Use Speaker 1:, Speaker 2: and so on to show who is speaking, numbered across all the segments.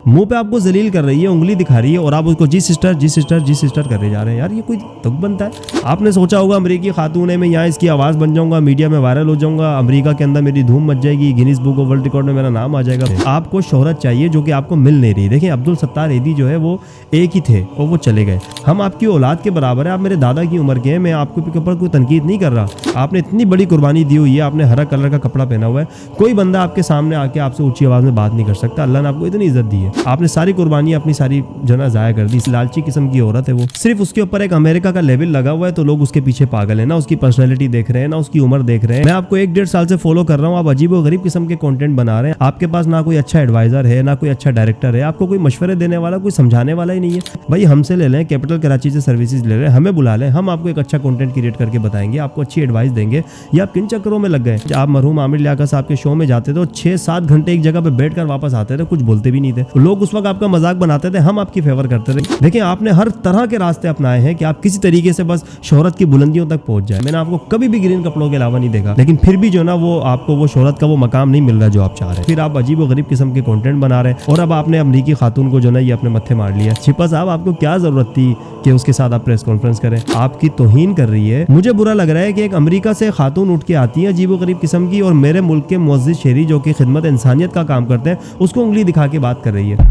Speaker 1: मुंह पे आपको जलील कर रही है, उंगली दिखा रही है और आप उसको जी सिस्टर जी सिस्टर जी सिस्टर करे जा रहे हैं। यार ये कोई तुक बनता है? आपने सोचा होगा अमेरिकी खातून है, मैं यहाँ इसकी आवाज़ बन जाऊंगा, मीडिया में वायरल हो जाऊंगा, अमेरिका के अंदर मेरी धूम मच जाएगी, Guinness book of world record में मेरा नाम आ जाएगा। आपको शोहरत चाहिए जो कि आपको मिल नहीं रही। देखिए अब्दुल सत्तार एदी जो है वो एक ही थे और वो चले गए। हम आपकी औलाद के बराबर है, आप मेरे दादा की उम्र के हैं, मैं आपके ऊपर कोई तनकीद नहीं कर रहा। आपने इतनी बड़ी कुर्बानी दी हुई है, आपने हरा कलर का कपड़ा पहना हुआ है, कोई बंदा आपके सामने आके आपसे ऊंची आवाज़ में बात नहीं कर सकता। अल्लाह ने आपको इतनी इज्जत दी है, आपने सारी कुर्बानी अपनी सारी जना जाया कर दी। इस लालची किस्म की औरत है वो, सिर्फ उसके ऊपर एक अमेरिका का लेबल लगा हुआ है तो लोग उसके पीछे पागल है। ना उसकी पर्सनैलिटी देख रहे हैं, ना उसकी उम्र देख रहे हैं। मैं आपको 1-1.5 साल से फॉलो कर रहा हूँ, आप अजीब और गरीब किस्म के कंटेंट बना रहे हैं। आपके पास ना कोई अच्छा एडवाइजर है, ना कोई अच्छा डायरेक्टर है, आपको कोई मशवरे देने वाला, कोई समझाने वाला ही नहीं है। भाई हमसे ले लें, कैपिटल कराची से सर्विसेज ले लें, हमें बुला लें, हम आपको एक अच्छा कंटेंट क्रिएट करके बताएंगे, आपको अच्छी एडवाइस देंगे। ये आप किन चक्करों में लग गए? आप मरहूम आमिर लियाकत साहब के शो में जाते थे, 6-7 घंटे एक जगह पे बैठकर वापस आते थे, कुछ बोलते भी नहीं थे। लोग उस वक्त आपका मजाक बनाते थे, हम आपकी फेवर करते थे। देखिए आपने हर तरह के रास्ते अपनाए हैं कि आप किसी तरीके से बस शोहरत की बुलंदियों तक पहुंच जाए। मैंने आपको कभी भी ग्रीन कपड़ों के अलावा नहीं देखा, लेकिन फिर भी जो ना वो आपको वो शोहरत का वो मकाम नहीं मिल रहा जो आप चाह रहे हैं। फिर आप अजीब और गरीब किस्म के कंटेंट बना रहे हैं और अब आपने अमरीकी खातून को जो ना ये अपने मत्थे मार लिया। छिपा साहब आपको क्या जरूरत थी कि उसके साथ आप प्रेस कॉन्फ्रेंस करें? आपकी तौहीन कर रही है। मुझे बुरा लग रहा है कि एक अमेरिका से खातून उठ के आती है अजीब और गरीब किस्म की और मेरे मुल्क के मुअज़्ज़िज़ शहरी जो कि खिदमत इंसानियत का काम करते हैं उसको उंगली दिखा के बात कर रही है।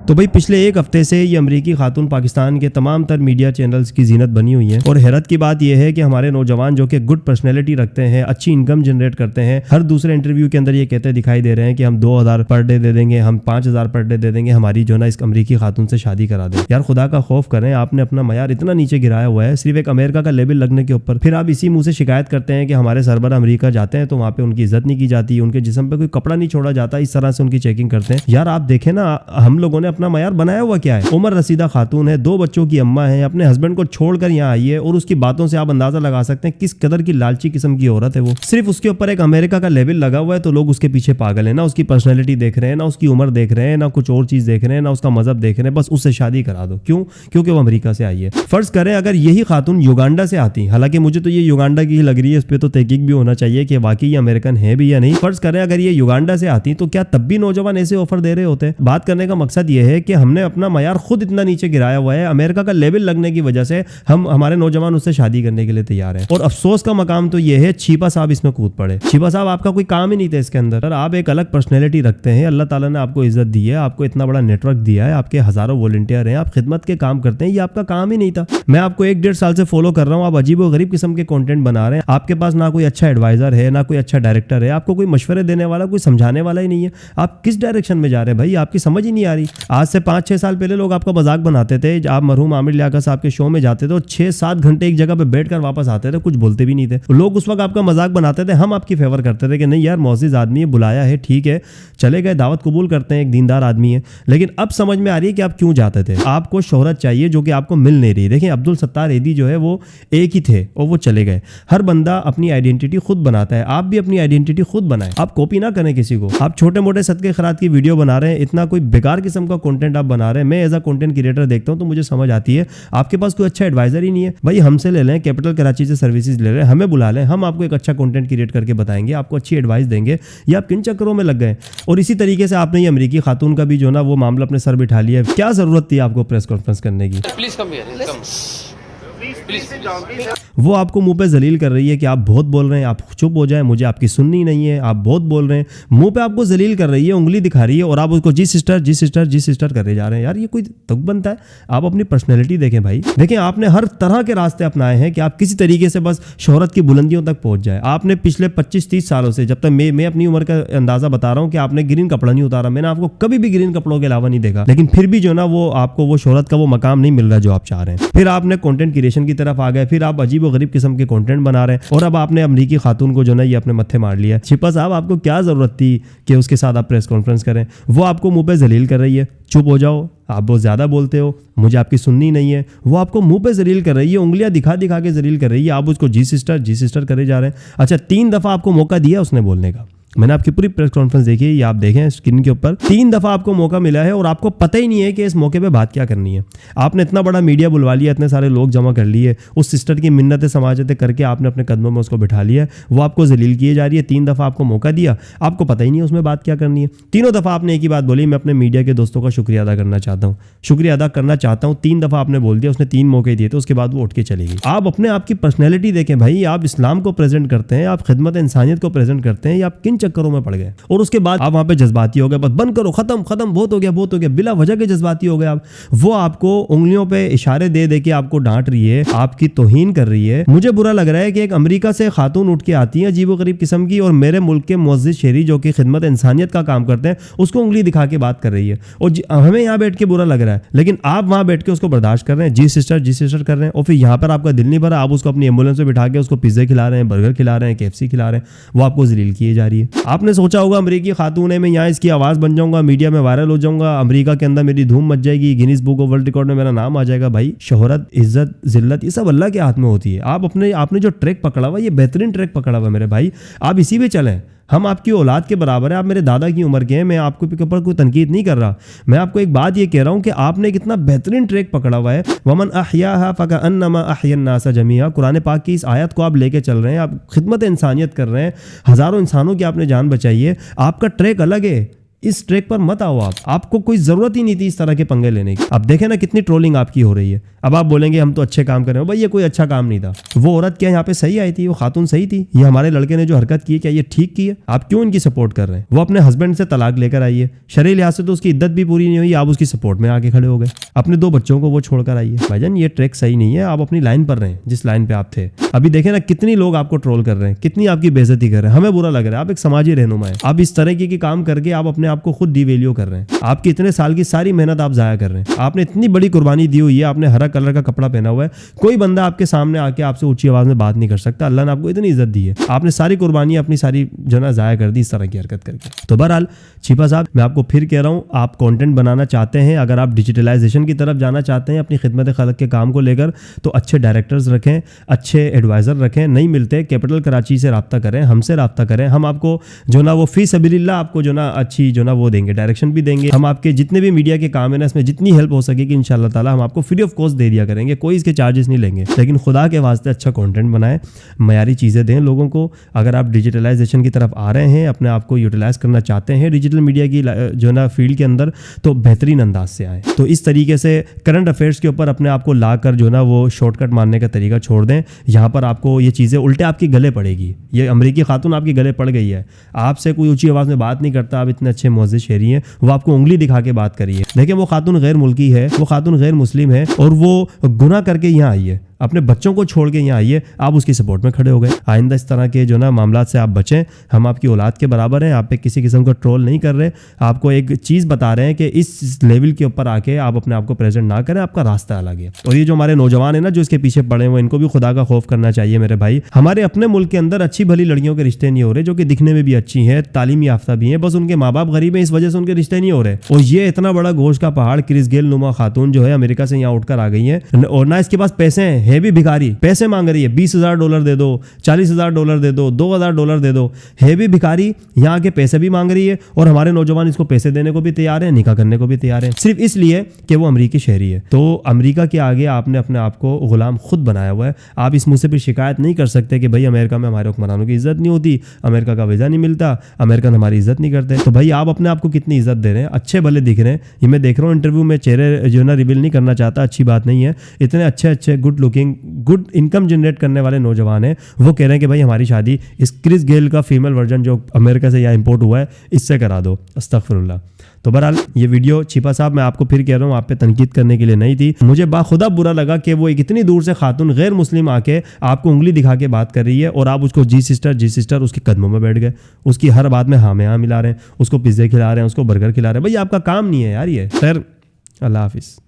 Speaker 1: तो भाई पिछले एक हफ्ते से ये अमेरिकी खातून पाकिस्तान के तमाम तर मीडिया चैनल्स की जीनत बनी हुई है और हैरत की बात यह है कि हमारे नौजवान जो कि गुड पर्सनैलिटी रखते हैं, अच्छी इनकम जनरेट करते हैं, हर दूसरे इंटरव्यू के अंदर ये कहते दिखाई दे रहे हैं कि हम 2000 पर डे दे देंगे, हम 5000 पर डे दे देंगे, हमारी जो ना इस अमेरिकी खातून से शादी करा दें। यार खुदा का खौफ करें, आपने अपना मयार इतना नीचे गिराया हुआ है सिर्फ एक अमेरिका का लेबल लगने के ऊपर। फिर आप इसी मुंह से शिकायत करते हैं कि हमारे सरबर अमेरिका जाते हैं तो वहाँ पे उनकी इज्जत नहीं की जाती, उनके जिस्म पे कोई कपड़ा नहीं छोड़ा जाता, इस तरह से उनकी चेकिंग करते हैं। यार आप देखें ना, हम लोगों ने अपना मयार बनाया हुआ क्या है? उमर रसीदा खातून है, 2 बच्चों की अम्मा है, अपने हस्बैंड को छोड़कर यहाँ आई है और उसकी बातों से आप अंदाजा लगा सकते हैं किस कदर की लालची किस्म की औरत है वो। सिर्फ उसके ऊपर एक अमेरिका का लेबल लगा हुआ है तो लोग उसके पीछे पागल है। ना उसकी पर्सनैलिटी देख रहे हैं, ना उसकी उम्र देख रहे हैं, ना कुछ और चीज देख रहे हैं, ना उसका मजहब देख रहे हैं, बस उससे शादी करा दो। क्यों? क्योंकि वो अमेरिका से आई है। फर्ज करें अगर यही खातून युगांडा से आती, हालांकि मुझे तो ये युगांडा की ही लग रही है, इस पर तो तहकीक भी होना चाहिए कि वाकई ये अमेरिकन है भी या नहीं। फर्ज करें अगर ये युगांडा से आती तो क्या तब भी नौजवान ऐसे ऑफर दे रहे होते? बात करने का मकसद ये है कि हमने अपना मयार खुद इतना नीचे गिराया हुआ है, अमेरिका का लेवल लगने की वजह से हमारे नौजवान उससे शादी करने के लिए तैयार हैं। और अफसोस का मकाम तो यह है छिपा साहब इसमें कूद पड़े। छिपा साहब आपका कोई काम ही नहीं था इसके अंदर। आप एक अलग पर्सनैलिटी रखते हैं, अल्लाह ताला ने आपको इज्जत दी है, आपको इतना बड़ा नेटवर्क दिया है, आपके हजारों वॉलंटियर हैं, आप खिदमत के काम करते हैं, ये आपका काम ही नहीं था। मैं आपको 1-1.5 साल से फॉलो कर रहा हूँ, आप अजीब और गरीब किस्म के कंटेंट बना रहे हैं। आपके पास ना कोई अच्छा एडवाइजर है, ना कोई अच्छा डायरेक्टर है, आपको कोई मशवरे देने वाला, कोई समझाने वाला ही नहीं है। आप किस डायरेक्शन में जा रहे हैं भाई? आपकी समझ ही नहीं आ रही। आज से 5-6 साल पहले लोग आपका मजाक बनाते थे, आप मरहूम आमिर लियाकत साहब के शो में जाते थे, 6-7 घंटे एक जगह पे बैठकर वापस आते थे, कुछ बोलते भी नहीं थे। लोग उस वक्त आपका मजाक बनाते थे, हम आपकी फेवर करते थे कि नहीं यार मुअज़्ज़िज़ आदमी है, बुलाया है, ठीक है, चले गए, दावत कबूल करते हैं, एक दीनदार आदमी है। लेकिन अब समझ में आ रही है कि आप क्यों जाते थे। आपको शोहरत चाहिए जो कि आपको मिल नहीं रही। देखिए अब्दुल सत्तार एदी जो है वो एक ही थे और वो चले गए। हर बंदा अपनी आइडेंटिटी खुद बनाता है, आप भी अपनी आइडेंटिटी खुद बनाएं, आप कॉपी ना करें किसी को। आप छोटे मोटे सदके खैरात की वीडियो बना रहे हैं, इतना कोई बेकार किस्म का कंटेंट आप बना रहे हैं। मैं एज अ कंटेंट क्रिएटर देखता हूं तो मुझे समझ आती है आपके पास कोई अच्छा एडवाइजर ही नहीं है। भाई हमसे ले लें, कैपिटल कराची से सर्विसेज ले लें, हमें बुला लें, हम आपको एक अच्छा कंटेंट क्रिएट करके बताएंगे, आपको अच्छी एडवाइस देंगे। ये आप किन चक्करों में लग गए? और इसी तरीके से आपने ये अमेरिकी खातून का भी जो ना वो मामला अपने सर बिठा लिया। क्या जरूरत थी आपको प्रेस कॉन्फ्रेंस करने की?
Speaker 2: प्लीज कम हियर,
Speaker 1: वो आपको मुंह पे जलील कर रही है कि आप बहुत बोल रहे हैं, आप चुप हो जाएं, मुझे आपकी सुननी नहीं है, आप बहुत बोल रहे हैं। मुंह पे आपको जलील कर रही है, उंगली दिखा रही है और आप उसको जी सिस्टर जी सिस्टर जी सिस्टर करे जा रहे हैं। यार ये कोई तुक बनता है? आप अपनी पर्सनैलिटी देखें भाई। देखें आपने हर तरह के रास्ते अपनाए हैं कि आप किसी तरीके से बस शोहरत की बुलंदियों तक पहुंच जाए। आपने पिछले 25-30 सालों से, जब तक मैं अपनी उम्र का अंदाजा बता रहा हूँ कि आपने ग्रीन कपड़ा नहीं उतारा, मैंने आपको कभी भी ग्रीन कपड़ों के अलावा नहीं देखा, लेकिन फिर भी जो ना वो आपको वो शोहरत का वो मकाम नहीं मिल रहा जो आप चाह रहे हैं। फिर आपने कंटेंट क्रिएशन की तरफ आ गए, फिर आप अजीब और गरीब किस्म के कंटेंट बना रहे हैं और अब आपने अमेरिकी खातून को जो ना ये अपने मत्थे मार लिया। छिपा साहब आपको क्या जरूरत थी कि उसके साथ आप प्रेस कॉन्फ्रेंस करें? वो आपको मुंह पे जलील कर रही है, चुप हो जाओ, आप बहुत ज़्यादा बोलते हो, मुझे आपकी सुननी नहीं है। वो आपको मुंह पे जलील कर रही है, उंगलियां दिखा दिखा के जलील कर रही है, आप उसको जी सिस्टर करे जा रहे हैं। अच्छा 3 दफ़ा आपको मौका दिया उसने बोलने का, मैंने आपकी पूरी प्रेस कॉन्फ्रेंस देखी है, ये आप देखें स्क्रीन के ऊपर। 3 दफा आपको मौका मिला है और आपको पता ही नहीं है कि इस मौके पे बात क्या करनी है। आपने इतना बड़ा मीडिया बुलवा लिया, इतने सारे लोग जमा कर लिए, उस सिस्टर की मिन्नतें समाजतें करके आपने अपने कदमों में उसको बिठा लिया, वो आपको जलील किए जा रही है। 3 दफा आपको मौका दिया, आपको पता ही नहीं उसमें बात क्या करनी है। तीनों दफा आपने एक ही बात बोली, मैं अपने मीडिया के दोस्तों का शुक्रिया अदा करना चाहता हूँ, शुक्रिया अदा करना चाहता हूँ। 3 दफा आपने बोल दिया, उसने 3 मौके दिए थे, उसके बाद वो उठ के चली गई। आप अपने आपकी पर्सनैलिटी देखें भाई, आप इस्लाम को प्रेजेंट करते हैं, आप खिदमत इंसानियत को प्रेजेंट करते हैं, या आप किन चक्करों में पड़ गए और उसके बाद आप वहां पे जज्बाती हो गए, बस बंद करो, खत्म खत्म, बहुत हो गया बहुत हो गया, बिला वजह के जज्बाती हो गए आप। वो आपको उंगलियों पे इशारे दे दे के आपको डांट रही है, आपकी तौहीन कर रही है। मुझे बुरा लग रहा है कि एक अमेरिका से खातून उठ के आती है अजीबोगरीब किस्म की, और मेरे मुल्क के मुअज़्ज़िज़ शहरी जो कि खिदमत इंसानियत का काम करते हैं उसको उंगली दिखा के बात कर रही है, और हमें यहाँ बैठ के बुरा लग रहा है, लेकिन आप वहां बैठ के उसको बर्दाश्त कर रहे हैं, जी सिस्टर कर रहे हैं, और फिर यहाँ पर आपका दिल नहीं भरा, आप उसको अपनी एम्बुलेंस में बिठा के उसको पिज्जे खिला रहे हैं, बर्गर खिला रहे हैं, KFC खिला रहे हैं, वो आपको जलील किए जा रही है। आपने सोचा होगा अमेरिकी खातून है, मैं यहाँ इसकी आवाज़ बन जाऊंगा, मीडिया में वायरल हो जाऊंगा, अमेरिका के अंदर मेरी धूम मच जाएगी, Guinness book of world record में मेरा नाम आ जाएगा। भाई शोहरत, इज्जत, जिल्लत ये सब अल्लाह के हाथ में होती है। आपने जो ट्रैक पकड़ा हुआ, ये बेहतरीन ट्रैक पकड़ा हुआ मेरे भाई, आप इसी पे चलें। हम आपकी औलाद के बराबर है, आप मेरे दादा की उम्र के हैं, मैं आपके ऊपर कोई तनकीद नहीं कर रहा, मैं आपको एक बात ये कह रहा हूँ कि आपने कितना बेहतरीन ट्रैक पकड़ा हुआ है। वमन अहयाहा फकअन्नमा अहयन नास जमीआ, कुरान पाक की इस आयत को आप लेके चल रहे हैं, आप खिदमत इंसानियत कर रहे हैं, हज़ारों इंसानों की आपने जान बचाई है, आपका ट्रैक अलग है, इस ट्रैक पर मत आओ। आपको कोई जरूरत ही नहीं थी इस तरह के पंगे लेने की। अब देखें ना कितनी ट्रोलिंग आपकी हो रही है। अब आप बोलेंगे हम तो अच्छे काम कर रहे हैं, भाई ये कोई अच्छा काम नहीं था। वो औरत क्या यहाँ पे सही आई थी, वो खातून सही थी, ये हमारे लड़के ने जो हरकत की क्या ये ठीक की है? आप क्यों इनकी सपोर्ट कर रहे हैं? वो अपने हस्बैंड से तलाक लेकर आई है, शरई लिहाज से तो उसकी इद्दत भी पूरी नहीं हुई, आप उसकी सपोर्ट में आके खड़े हो गए, अपने 2 बच्चों को वो छोड़कर आई है। भाईजान ये ट्रैक सही नहीं है, आप अपनी लाइन पर रहे जिस लाइन पे आप थे। अभी देखें ना कितनी लोग आपको ट्रोल कर रहे हैं, कितनी आपकी बेइज्जती कर रहे हैं, हमें बुरा लग रहा है। आप एक समाजी रहनुमा है, आप इस तरह की काम करके आप अपने आप को खुद डिवैल्यू कर रहे हैं, आपकी इतने साल की सारी मेहनत आप जाया कर रहे हैं, आपने इतनी बड़ी कुर्बानी दी हुई है, आपने हरा कलर का कपड़ा पहना हुआ है, कोई बंदा आपके सामने आके आपसे ऊंची आवाज में बात नहीं कर सकता। अल्लाह ने आपको इतनी इज्जत दी है, आपने सारी कुर्बानी अपनी सारी जो ना जाया कर दी इस तरह की हरकत करके। तो बहरहाल छिपा साहब, मैं आपको फिर कह रहा हूँ, आप कंटेंट बनाना चाहते हैं, अगर आप डिजिटलाइजेशन की तरफ जाना चाहते हैं अपनी खिदमत खलक के काम को लेकर, तो अच्छे डायरेक्टर्स रखें, अच्छे एडवाइजर रखें। नहीं मिलते कैपिटल कराची से रब्ता करें, हमसे रब्ता करें, हम आपको जो ना वो फी सबीलिल्लाह आपको जो ना अच्छी जो ना वो देंगे, डायरेक्शन भी देंगे। हम आपके जितने भी मीडिया के काम है ना, इसमें जितनी हेल्प हो सकेगी इंशाअल्लाह ताला हम आपको फ्री ऑफ कॉस्ट दे दिया करेंगे, कोई इसके चार्जेस नहीं लेंगे। लेकिन खुदा के वास्ते अच्छा कंटेंट बनाएं, मयारी चीज़ें दें लोगों को। अगर आप डिजिटलाइजेशन की तरफ आ रहे हैं, अपने आप को यूटिलाइज करना चाहते हैं डिजिटल मीडिया की जो ना फील्ड के अंदर, तो बेहतरीन अंदाज से आएँ। तो इस तरीके से करंट अफेयर्स के ऊपर अपने आप को ला कर जो ना वो शॉर्टकट मारने का तरीका छोड़ दें। यहाँ पर आपको ये चीज़ें उल्टे आपके गले पड़ेगी। ये अमेरिकी खातून आपके गले पड़ गई है, आपसे कोई ऊंची आवाज़ में बात नहीं करता, आप इतने अच्छे मुअज़्ज़िज़ शहरी हैं, वो आपको उंगली दिखा के बात करी है। देखिए वो खातून गैर मुल्की है, वो खातून गैर मुस्लिम है, और वो गुनाह करके यहाँ आई है, अपने बच्चों को छोड़ के यहाँ आइए, आप उसकी सपोर्ट में खड़े हो गए। आइंदा इस तरह के जो ना मामला से आप बचें, हम आपकी औलाद के बराबर हैं, आप पे किसी किस्म का ट्रोल नहीं कर रहे, आपको एक चीज़ बता रहे हैं कि इस लेवल के ऊपर आके आप अपने आप को प्रेजेंट ना करें, आपका रास्ता अलग है। और ये जो हमारे नौजवान है ना जो इसके पीछे पड़े हुए, इनको भी खुदा का खौफ करना चाहिए मेरे भाई। हमारे अपने मुल्क के अंदर अच्छी भली लड़कियों के रिश्ते नहीं हो रहे, जो कि दिखने में भी अच्छी हैं, तालीम याफ्ता भी हैं, बस उनके माँ बाप गरीब हैं, इस वजह से उनके रिश्ते नहीं हो रहे। और ये इतना बड़ा गोश्त का पहाड़ क्रिस गेल नुमा खातून जो है अमेरिका से यहाँ उठकर आ गई है, और ना इसके पास पैसे हैं, है भी भिखारी, पैसे मांग रही है, $20,000 दे दो, $40,000 दे दो, $2,000 दे दो, है भी भिखारी, यहाँ के पैसे भी मांग रही है। और हमारे नौजवान इसको पैसे देने को भी तैयार है, निकाह करने को भी तैयार है, सिर्फ इसलिए कि वो अमेरिकी शहरी है। तो अमेरिका के आगे आपने अपने आप को गुलाम खुद बनाया हुआ है। आप इस मुझसे भी शिकायत नहीं कर सकते कि भाई अमेरिका में हमारे हुक्मरानों की इज्जत नहीं होती, अमेरिका का वीज़ा नहीं मिलता, अमेरिकन हमारी इज्जत नहीं करते। तो भाई आप अपने आप को कितनी इज्जत दे रहे हैं, अच्छे भले दिख रहे हैं। ये मैं देख रहा हूँ इंटरव्यू में, चेहरे जो ना रिवील नहीं करना चाहता, अच्छी बात नहीं है। इतने अच्छे अच्छे good looking, good income generate करने वाले नौजवान हैं, वो कह रहे हैं कि भाई हमारी शादी इस क्रिस गेल का फीमेल वर्जन जो अमेरिका से यहाँ इंपोर्ट हुआ है इससे करा दो। अस्तगफिरुल्लाह। तो बहरहाल ये वीडियो छिपा साहब मैं आपको फिर कह रहा हूँ, आप पे तनकीद करने के लिए नहीं थी। मुझे बाखुदा बुरा लगा कि वो एक इतनी दूर से खातून गैर मुस्लिम आके आपको उंगली दिखा के बात कर रही है, और आप उसको जी सिस्टर उसके कदमों में बैठ गए, उसकी हर बात में हाँ में हाँ मिला रहे हैं, उसको पिज्जे खिला रहे हैं, उसको बर्गर खिला रहे हैं। भाई आपका काम नहीं है यार ये। खैर, अल्लाह हाफिज़।